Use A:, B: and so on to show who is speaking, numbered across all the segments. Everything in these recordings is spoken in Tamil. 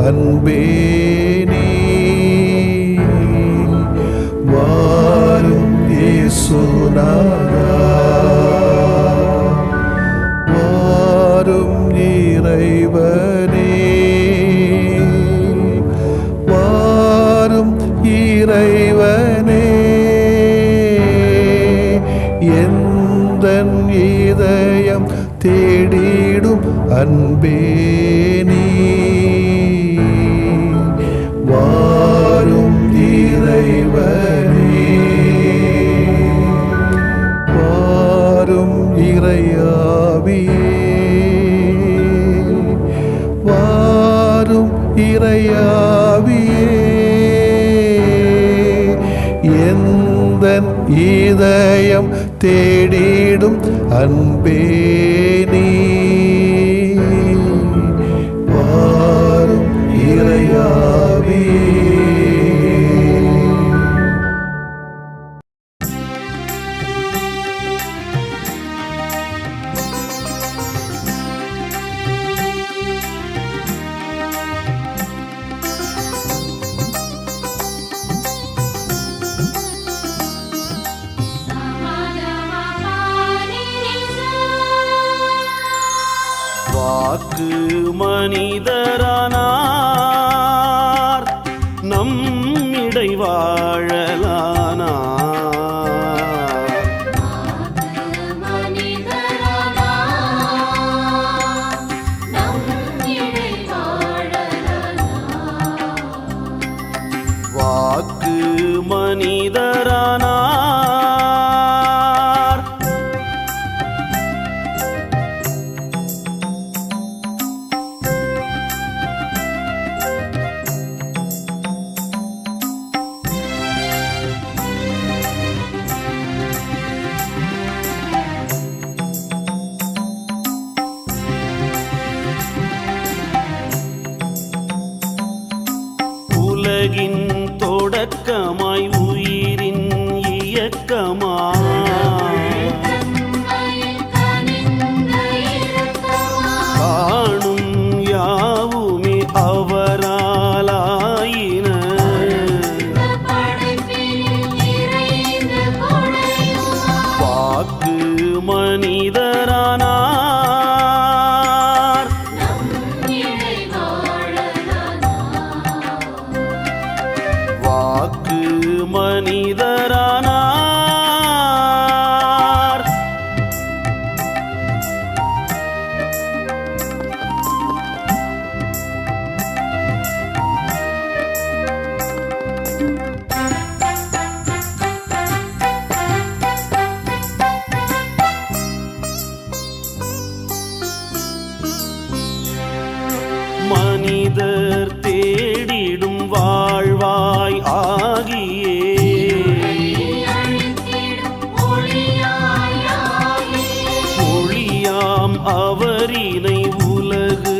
A: அன்பே நீ வாரும் இயேசுநாதா, வாரும் இறைவனே, வாரும் இறைவனே, எந்தன் இதயம் தேடிடும் அன்பே நீ வாரும் இறைவனே, வாரும் இறையாவியே, வாரும் இறையாவியே, எந்தன் இதயம் தேடிடும் அன்பே நீ வாரும் இறையாவியே.
B: வாக்கு மனிதரானார், நம்மிடை வாழலானார். வாக்கு மனிதரானார், உலகின் தொடக்கமாய் உயிரின் இயக்கமாய் காணும் யாவுமே அவராலாயின. வாக்கு மனிதரானார், வாக்கு மனிதரானார். மனிதர் தேடிடும் வாழ்வாய் ஆகியே ஒளியாம் அவரினை உலகு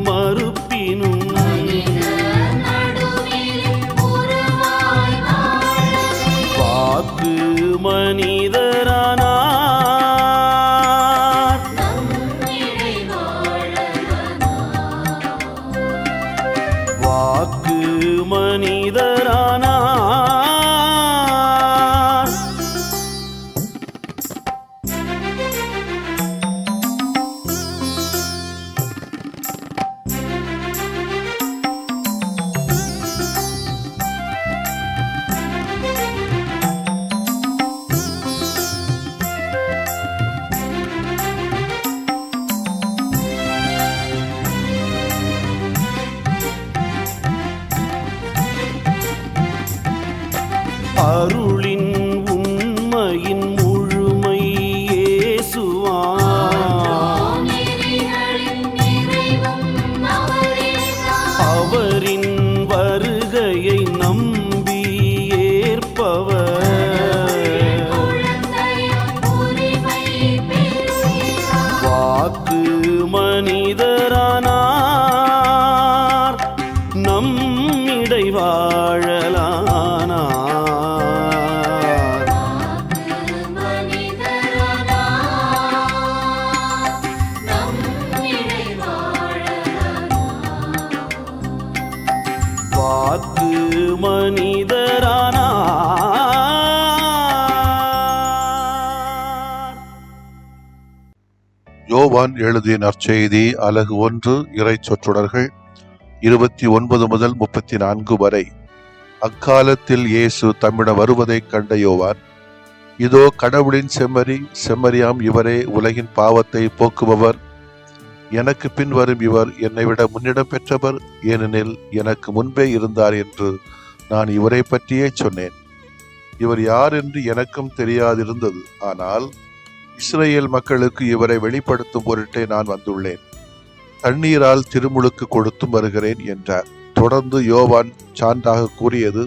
B: மறுப்பினும். வாக்கு மனிதரானார், வாக்கு மனிதரானார்.
A: யோவான் எழுதிய நற்செய்தி அலகு 1 இறை சொற்றொடர்கள் 29 முதல் 34 வரை. அக்காலத்தில் இயேசு தம்மிடம் வருவதைக் கண்ட யோவான், இதோ கடவுளின் செம்மறி, செம்மறியாம் இவரே உலகின் பாவத்தை போக்குபவர். எனக்கு பின் வரும் இவர் என்னை விட முன்னிடம் பெற்றவர், ஏனெனில் எனக்கு முன்பே இருந்தார் என்று நான் இவரை பற்றியே சொன்னேன். இவர் யார் என்று எனக்கும் தெரியாதிருந்தது, ஆனால் இஸ்ரேல் மக்களுக்கு இவரை வெளிப்படுத்தும் பொருட்டே நான் வந்துள்ளேன். தண்ணீரால் திருமுழுக்கு கொடுத்தும் வருகிறேன் என்றார். தொடர்ந்து யோவான் சான்றாக கூறியது,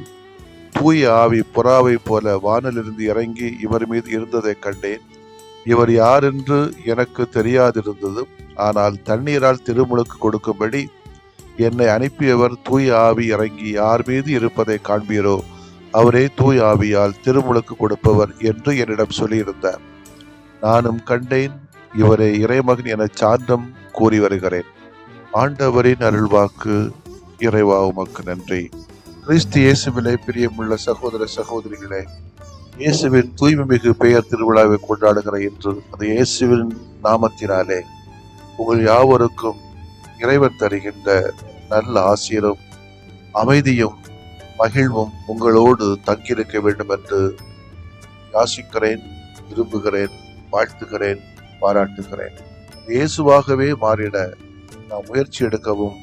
A: தூய ஆவி புறாவை போல வானிலிருந்து இறங்கி இவர் மீது இருந்ததைக் கண்டேன். இவர் யார் என்று எனக்கு தெரியாதிருந்தது, ஆனால் தண்ணீரால் திருமுழுக்கு கொடுக்கும்படி என்னை அனுப்பியவர் தூய ஆவி இறங்கி யார் மீது இருப்பதை காண்பீரோ அவரே தூய ஆவியால் திருமுழுக்கு கொடுப்பவர் என்று என்னிடம் சொல்லியிருந்தார். நானும் கண்டேன், இவரை இறைமகன் என சான்றம் கூறி வருகிறேன். ஆண்டவரின் அருள்வாக்கு. இறைவா உமக்கு நன்றி. கிறிஸ்து இயேசுவிலே பிரியமுள்ள சகோதர சகோதரிகளே, இயேசுவின் தூய்மை மிகு பெயர் திருவிழாவை கொண்டாடுகிற இன்று அந்த இயேசுவின் நாமத்தினாலே உங்கள் யாவருக்கும் இறைவன் தருகின்ற நல்ல ஆசீரும் அமைதியும் மகிழ்வும் உங்களோடு தங்கியிருக்க வேண்டும் என்று யாசிக்கிறேன், விரும்புகிறேன், வாழ்த்துகிறேன், பாராட்டுகிறேன். இயேசுவாகவே மாறிட நாம் முயற்சி எடுக்கவும்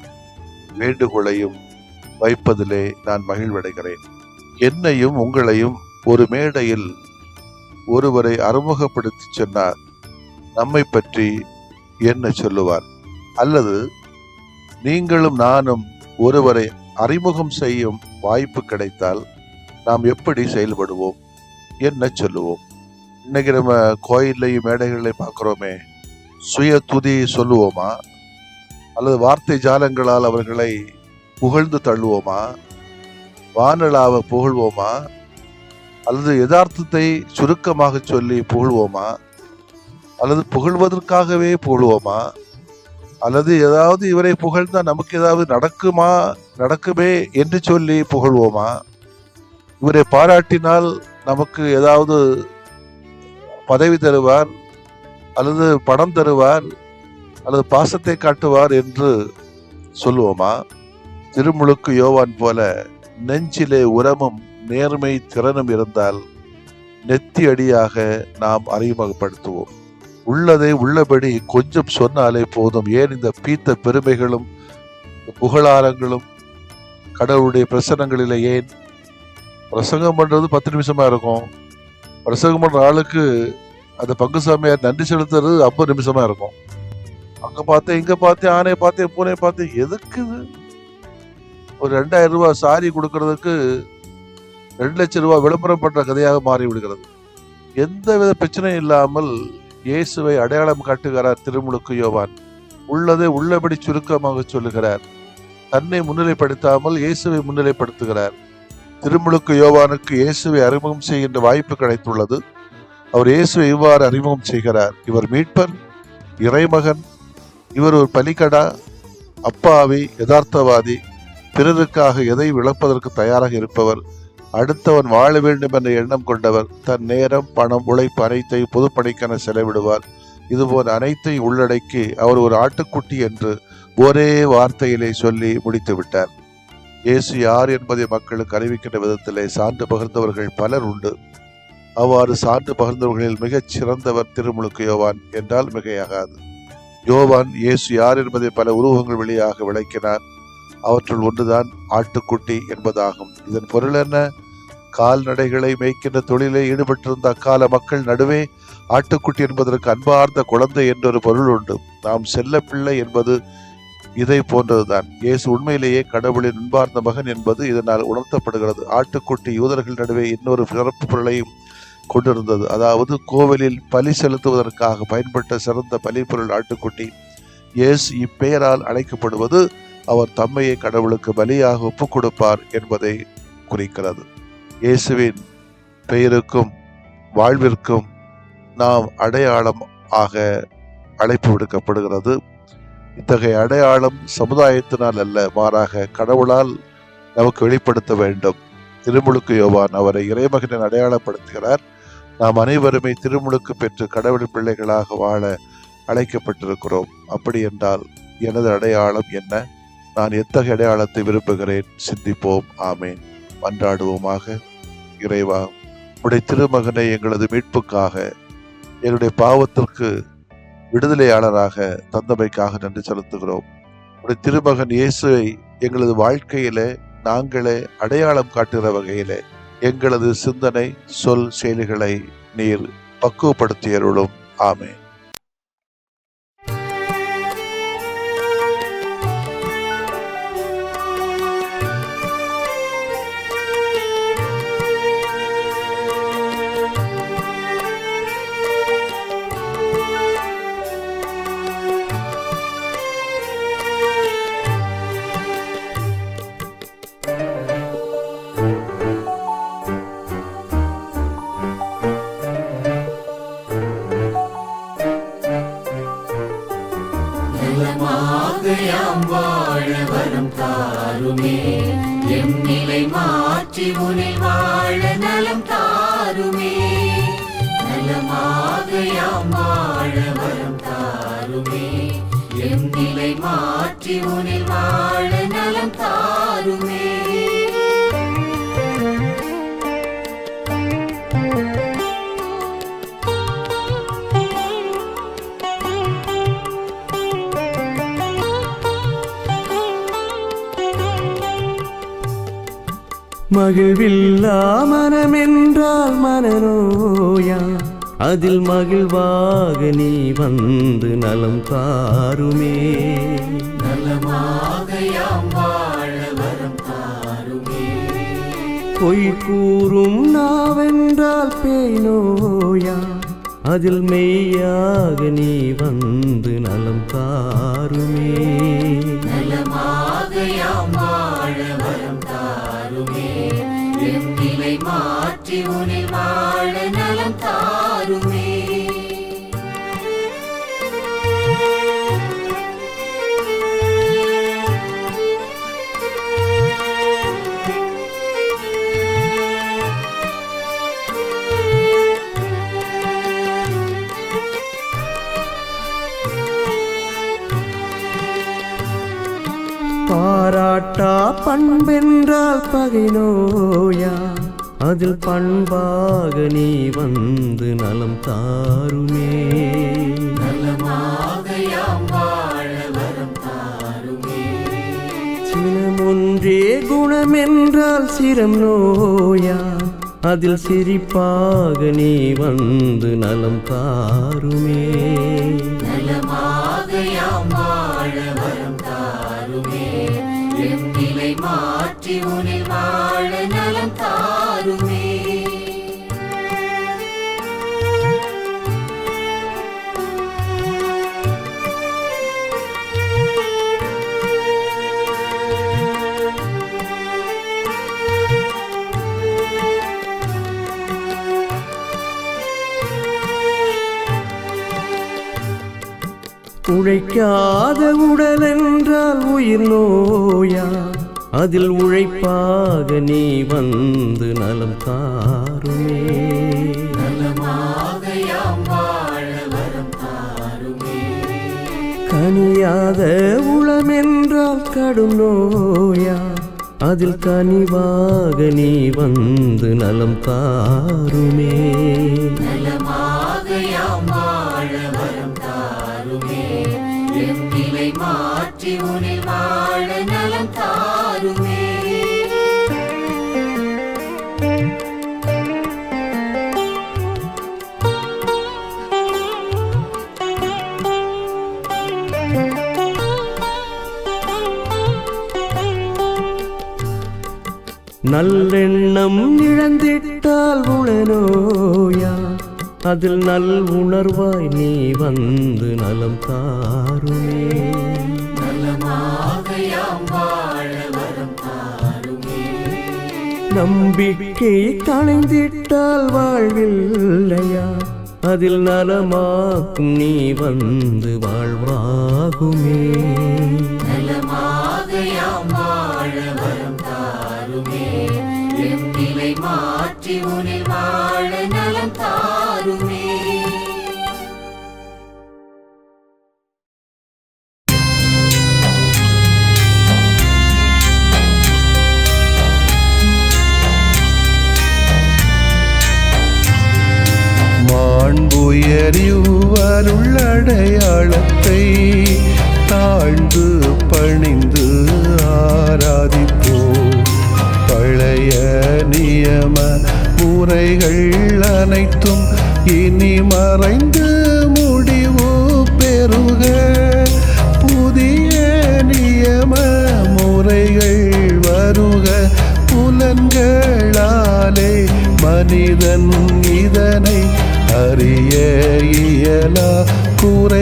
A: வேண்டுகோளையும் வைப்பதிலே நான் மகிழ்வடைகிறேன். என்னையும் உங்களையும் ஒரு மேடையில் ஒருவரை அறிமுகப்படுத்தி சொன்னார், நம்மை பற்றி என்ன சொல்லுவார்? அல்லது நீங்களும் நானும் ஒருவரை அறிமுகம் செய்யும் வாய்ப்பு கிடைத்தால் நாம் எப்படி செயல்படுவோம், என்ன சொல்லுவோம்? இன்னைக்கு நம்ம கோயில்லையும் மேடைகளையும் பார்க்குறோமே, சுய துதி சொல்லுவோமா? அல்லது வார்த்தை ஜாலங்களால் அவர்களை புகழ்ந்து தள்ளுவோமா? வானலாவை புகழ்வோமா? அல்லது யதார்த்தத்தை சுருக்கமாக சொல்லி புகழ்வோமா? அல்லது புகழ்வதற்காகவே புகழ்வோமா? அல்லது ஏதாவது இவரை புகழ்ந்தா நமக்கு ஏதாவது நடக்குமே என்று சொல்லி புகழ்வோமா? இவரை பாராட்டினால் நமக்கு ஏதாவது பதவி தருவார், அல்லது பணம் தருவார், அல்லது பாசத்தை காட்டுவார் என்று சொல்லுவோமா? திருமுழுக்கு யோவான் போல நெஞ்சிலே உரமும் நேர்மை திறனும் இருந்தால் நெத்தி அடியாக நாம் அறிமுகப்படுத்துவோம். உள்ளதை உள்ளபடி கொஞ்சம் சொன்னாலே போதும். ஏன் இந்த பீத்த பெருமைகளும் புகழாரங்களும்? கடவுளுடைய பிரசனங்களில ஏன் பிரசங்கம் பண்றது 10 நிமிஷமா இருக்கும், பிரசங்கம் பண்ற ஆளுக்கு அந்த பங்கு சாமியார் நன்றி செலுத்துறது 50 நிமிஷமா இருக்கும். அங்க பார்த்தேன், இங்க பார்த்தேன், ஆனை பார்த்தேன், பூனை பார்த்தேன். எதுக்கு ஒரு 2000 ரூபாய் சாரி கொடுக்கறதுக்கு 2 லட்சம் ரூபாய் விளம்பரம் பண்ற கதையாக மாறி விடுகிறது. எந்தவித பிரச்சனையும் இல்லாமல் இயேசுவை அடையாளம் காட்டுகிறார் திருமுழுக்கு யோவான். உள்ளதை உள்ளபடி சுருக்கமாக சொல்லுகிறார். தன்னை முன்னிலைப்படுத்தாமல் இயேசுவை முன்னிலைப்படுத்துகிறார். திருமுழுக்கு யோவானுக்கு இயேசுவை அறிமுகம் செய்கின்ற வாய்ப்பு கிடைத்துள்ளது. அவர் இயேசுவை இவ்வாறு அறிமுகம் செய்கிறார். இவர் மீட்பர், இறைமகன், இவர் ஒரு பலிகடா, அப்பாவி, யதார்த்தவாதி, பிறருக்காக எதை இழப்பதற்கு தயாராக இருப்பவர், அடுத்தவன் வாழ வேண்டும் என்ற எண்ணம் கொண்டவர், தன் நேரம், பணம், உழைப்பு அனைத்தையும் பொதுப்பணிக்கென செலவிடுவார். இதுபோல் அனைத்தையும் உள்ளடக்கி அவர் ஒரு ஆட்டுக்குட்டி என்று ஒரே வார்த்தையிலே சொல்லி முடித்து விட்டார். இயேசு யார் என்பதை மக்களுக்கு அறிவிக்கின்ற விதத்திலே சான்று பகிர்ந்தவர்கள் பலர் உண்டு. அவ்வாறு சான்று பகிர்ந்தவர்களில் மிகச் சிறந்தவர் திருமுழுக்கு யோவான் என்றால் மிகையாகாது. யோவான் இயேசு யார் என்பதை பல உருவங்கள் வழியாக விளக்கினார். அவற்றுள் ஒன்றுதான் ஆட்டுக்குட்டி என்பதாகும். இதன் பொருள் என்ன? கால்நடைகளை மேய்க்கின்ற தொழிலை ஈடுபட்டிருந்த அக்கால மக்கள் நடுவே ஆட்டுக்குட்டி என்பதற்கு அன்பார்ந்த குழந்தை என்றொரு பொருள் உண்டு. நாம் செல்ல பிள்ளை என்பது இதை போன்றதுதான். இயேசு உண்மையிலேயே கடவுளின் அன்பார்ந்த மகன் என்பது இதனால் உணர்த்தப்படுகிறது. ஆட்டுக்குட்டி யூதர்கள் நடுவே இன்னொரு சிறப்பு பொருளையும் கொண்டிருந்தது. அதாவது கோவிலில் பலி செலுத்துவதற்காக பயன்பட்ட சிறந்த பலிப்பொருள் ஆட்டுக்குட்டி. இயேசு இப்பெயரால் அழைக்கப்படுவது அவர் தம்மையை கடவுளுக்கு பலியாக ஒப்புக் கொடுப்பார் என்பதை குறிக்கிறது. இயேசுவின் பெயருக்கும் வாழ்விற்கும் நாம் அடையாளம் ஆக அழைப்பு விடுக்கப்படுகிறது. இத்தகைய அடையாளம் சமுதாயத்தினால் அல்ல, மாறாக கடவுளால் நமக்கு வெளிப்படுத்த வேண்டும். திருமுழுக்கு யோவான் அவரை இறைமகனின் அடையாளப்படுத்துகிறார். நாம் அனைவருமே திருமுழுக்கு பெற்று கடவுள் பிள்ளைகளாக வாழ அழைக்கப்பட்டிருக்கிறோம். அப்படி என்றால் எனது அடையாளம் என்ன? நான் எத்தகைய அடையாளத்தை விரும்புகிறேன்? சிந்திப்போம். ஆமேன். மன்றாடுவோமாக. இறைவா, உடைய திருமகனை எங்களது மீட்புக்காக, என்னுடைய பாவத்திற்கு விடுதலையாளராக தந்தமைக்காக நன்றி செலுத்துகிறோம். உடைய திருமகன் இயேசுவை எங்களது வாழ்க்கையில நாங்களே அடையாளம் காட்டுகிற வகையில எங்களது சிந்தனை, சொல், செயல்களை நீர் பக்குவப்படுத்தியருளும். ஆமென்.
C: யாம் வாழ வரம் தாருமே, எம் நிலை மாற்றி உனில் வாழ நலம் தாருமே. நலமாக யாம் வாழ வரம் தாருமே, எம் நிலை மாற்றி உனில் வாழ நலம் தாருமே.
B: மகிழ்வில்லா மனமென்றால் மனநோயா, அதில் மகிழ்வாக நீ வந்து நலம் தாருமே.
C: நலமாக யாம் வாழ வரம் தாருமே.
B: பொய் கூறும் நாவென்றால் பேய் நோயா, அதில் மெய்யாக நீ வந்து நலம் தாருமே.
C: நலமாக யாம் வாழ வரம் தாருமே, எம் நிலை மாற்றி உனில் வாழ நலம் தாருமே.
B: பாராட்டா பண்பென்றால் பகை நோயா, அதில் பண்பாக நீ வந்து நலம் தாருமே.
C: நலமாக யாம் வாழ வரம் தாருமே.
B: சினமொன்றே குணமென்றால் சிரம் நோயா, அதில் சிரிப்பாக நீ வந்து நலம் தாருமே.
C: நலமாக யாம் வாழ வரம் தாருமே, எம் நிலை மாற்றி உனில் வாழ நலம் தாருமே.
B: உழைக்காத உடல் என்றால் உயிர் நோயா, அதில் உழைப்பாக நீ வந்து நலம் தாருமே.
C: நலமாக யாம் வாழ வரம் தாருமே.
B: கனியாத உளமென்றால் கடும் நோயா, அதில் கனிவாக நீ வந்து நலம் தாருமே.
C: நலமாக யாம் வாழ வரம் தாருமே, எம் நிலை மாற்றி உனில் வாழ நலம் தாருமே.
B: நல்லெண்ணம் இழந்திட்டால் உளநோயா, அதில் நல் உணர்வாய் நீ வந்து நலம் தாருமே.
C: நலமாக யாம் வாழ வரம் தாருமே.
B: நம்பிக்கை களைந்திட்டால் வாழ்வில்லையா, அதில் நலமாக்கும் நீ வந்து வாழ்வாகுமே.
C: நலமாக யாம் வாழ வரம் தாருமே, எம் நிலை மாற்றி உனில் வாழ நலம் தாருமே.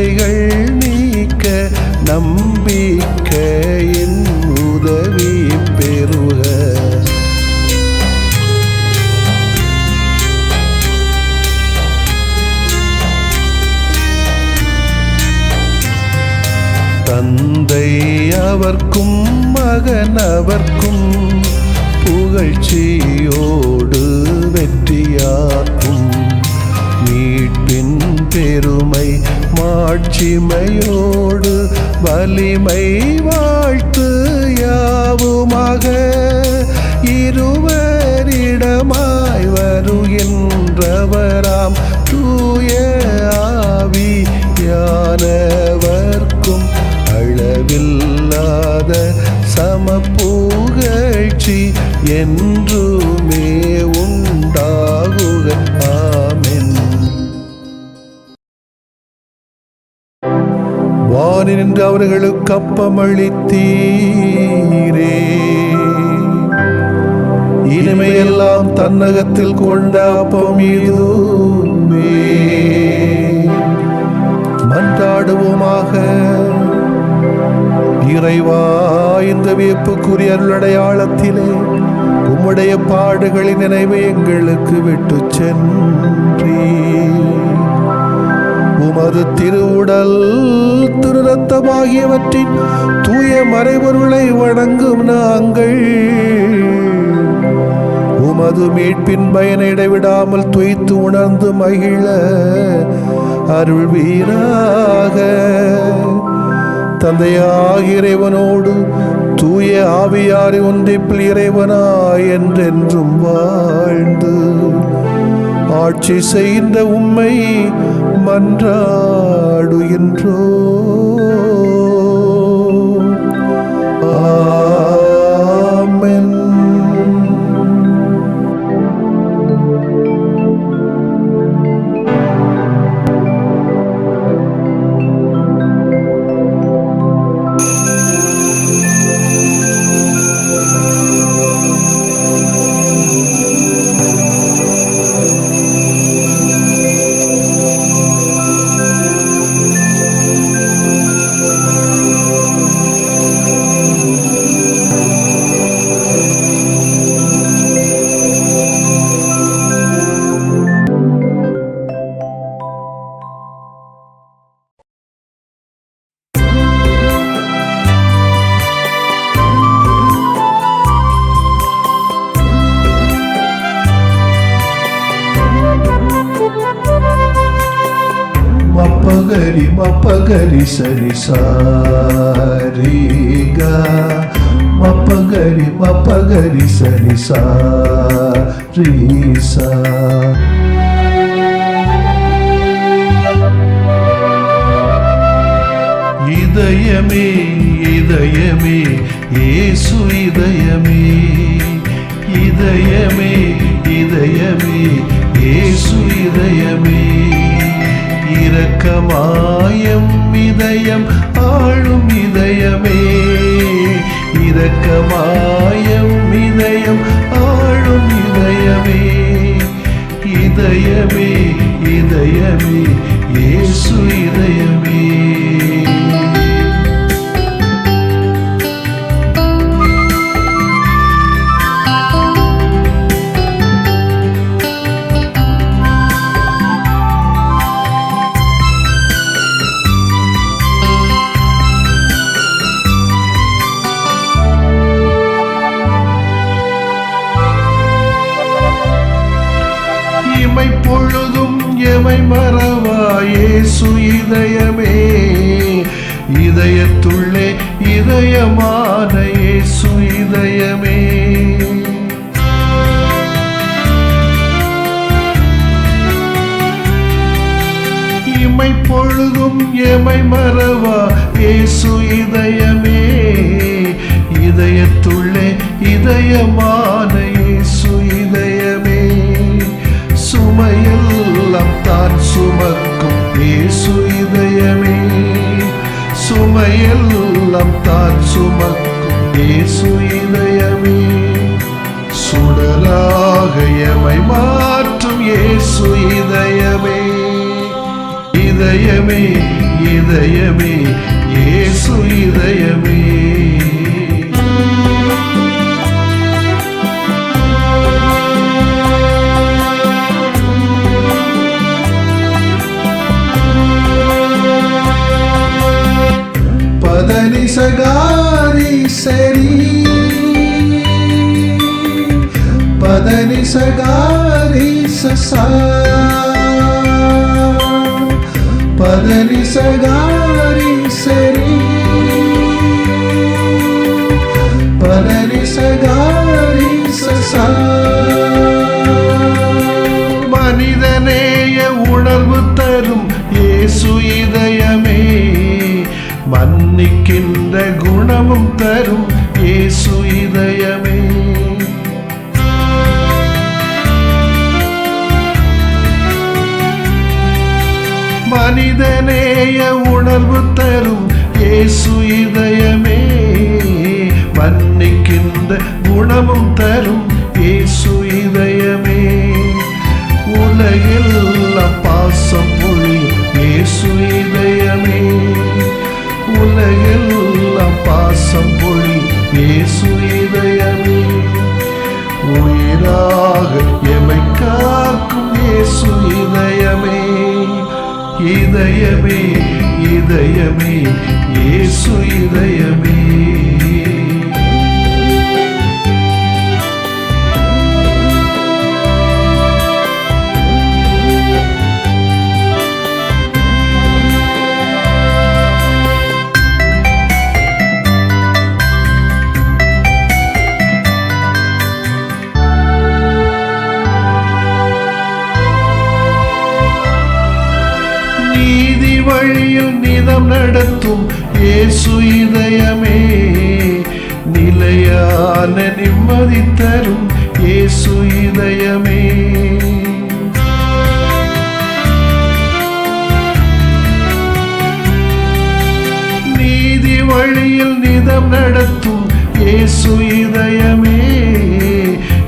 A: கவலைகள் நீக்க நம்பிக்கையின் உதவி பெறுக. தந்தை அவர்க்கும் மகன் அவர்க்கும் புகழ்ச்சியோடு வெற்றியாக்கும். மீட்பின் பெருமை மாட்சிமையோடு வலிமை வாழ்த்து யாவுமாக. இருவரிடமாய் வருகின்றவராம் தூய ஆவியானவர்க்கும் அளவில்லாத சமப்புகழ்ச்சி என்றுமே உண்டாகுக. ஆமென். வானின்று அவர்களுக்கு அப்பமளித்தீரே, இனிமையெல்லாம் தன்னகத்தில் கொண்ட அப்பம் இதுவே. மன்றாடுவோமாக. இறைவா, இந்த வியப்புக்குரிய அருளடையாளத்திலே உம்முடைய பாடுகளின் நினைவை எங்களுக்கு விட்டு சென்றீ. உமது திருவுடல் திரு ரத்தமாகியவற்றின் தூய மறைபொருளை வணங்கும் நாங்கள் உமது மீட்பின் பயனை இடைவிடாமல் துய்த்து உணர்ந்து மகிழ அருள்வீராக. தந்தையாகிய இறைவனோடு தூய ஆவியாரை ஒன்றிப்பில் இறைவனாய் என்றென்றும் வாழ்ந்து ஆட்சி செய்கின்ற உம்மை மன்றாடுகின்றோ. ஆமென். மப்பகரி மப்பகரி சரி சாரிகா. மப்பகரி மப்பகரி சரி சாரிசா. இதயமே இதயமே இயேசு இதயமே. இதயமே இதயமே இயேசு இதயமே. இரக்கமாயம் இதயம் ஆளும் இதயமே. இரக்கமாயம் இதயம் ஆளும் இதயமே. இதயமே இதயமே இயேசு இதயமே. பொழுதும் எமை மறவா இயேசு இதயமே. இதயத்துள்ளே இதயமான இயேசு இதயமே. இமை பொழுதும் எமை மறவா இயேசு இதயமே. இதயத்துள்ளே இதயமான இயேசு இதயமே. சுமையெல்லாம் தான் சுமக்கும் இயேசு இதயமே. சுமையெல்லாம் தான் சுமக்கும் இயேசு இதயமே. சுடராக எமை மாற்றும் இயேசு இதயமே. இதயமே இதயமே இயேசு இதயமே. பதனி சகாரி சரி பதனி சகாரி சசா பதனி சகாரி சரி பதனி சகாரி சசா. மனிதநேய உணர்வு தரும் இயேசு இதயமே, மன்னிக்கின்ற குணமும் தரும் இயேசு இதயமே. மனிதநேய உணர்வு தரும் இயேசு இதயமே, மன்னிக்கின்ற குணமும் தரும் இயேசு இதயமே. உலகெல்லாம் பாசம் பொழியும் இயேசு இதயமே, உலகெல்லாம் பாசம் பொழியும் இயேசு இதயமே. உயிராக எமை காக்கும் இயேசு இதயமே, இதயமே இதயமே இயேசு இதயமே. நீதி வழியில் நிதம் நடத்தும் இயேசு இதயமே, நிலையான நிம்மதி தரும் இயேசு இதயமே. நீதி வழியில் நிதம் நடத்தும் இயேசு இதயமே,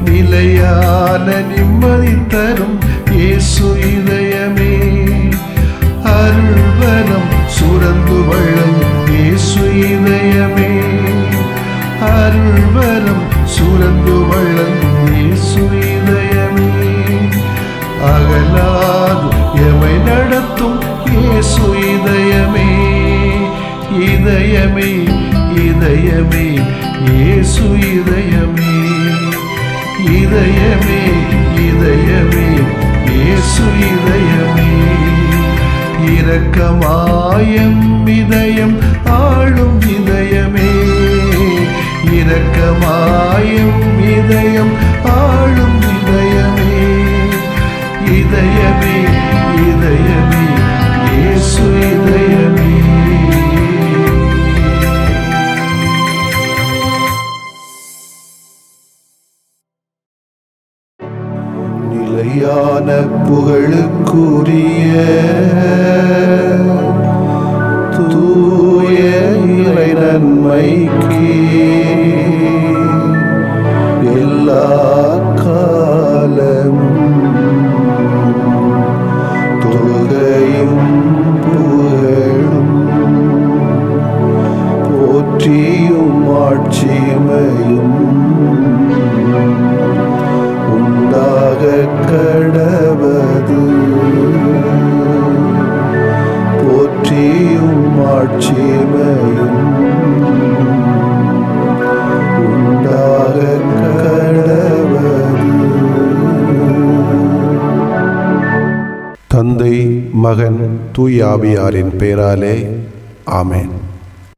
A: நிலையான நிம்மதி தரும் இயேசு இதயமே. அருள்வரம் சுரந்து வழங்கும் இயேசு இதயமே, அருள்வரம் சுரந்து வழங்கும் இயேசு இதயமே. அகலாது எமை நடத்தும் இயேசு இதயமே, இதயமே இதயமே இயேசு இதயமே, இதயமே இதயமே இயேசு இதயமே. இரக்கமாயம் இதயம் ஆளும் இதயமே, இரக்கமாயம் இதயம் ஆளும் இதயமே. இதயமே இதயமே இயேசு இதயமே. நிலையான புகழுக்குரிய தூய இறை நன்மைக்கு எல்லா காலமும் தொழுகையும் புகழும் போற்றியும் ஆட்சிமையும் உண்டாக கடவது. போற்றியும் ஆட்சிமையும் உண்டாக கடவது. தந்தை, மகன், தூய ஆவியாரின் பெயராலே ஆமென்.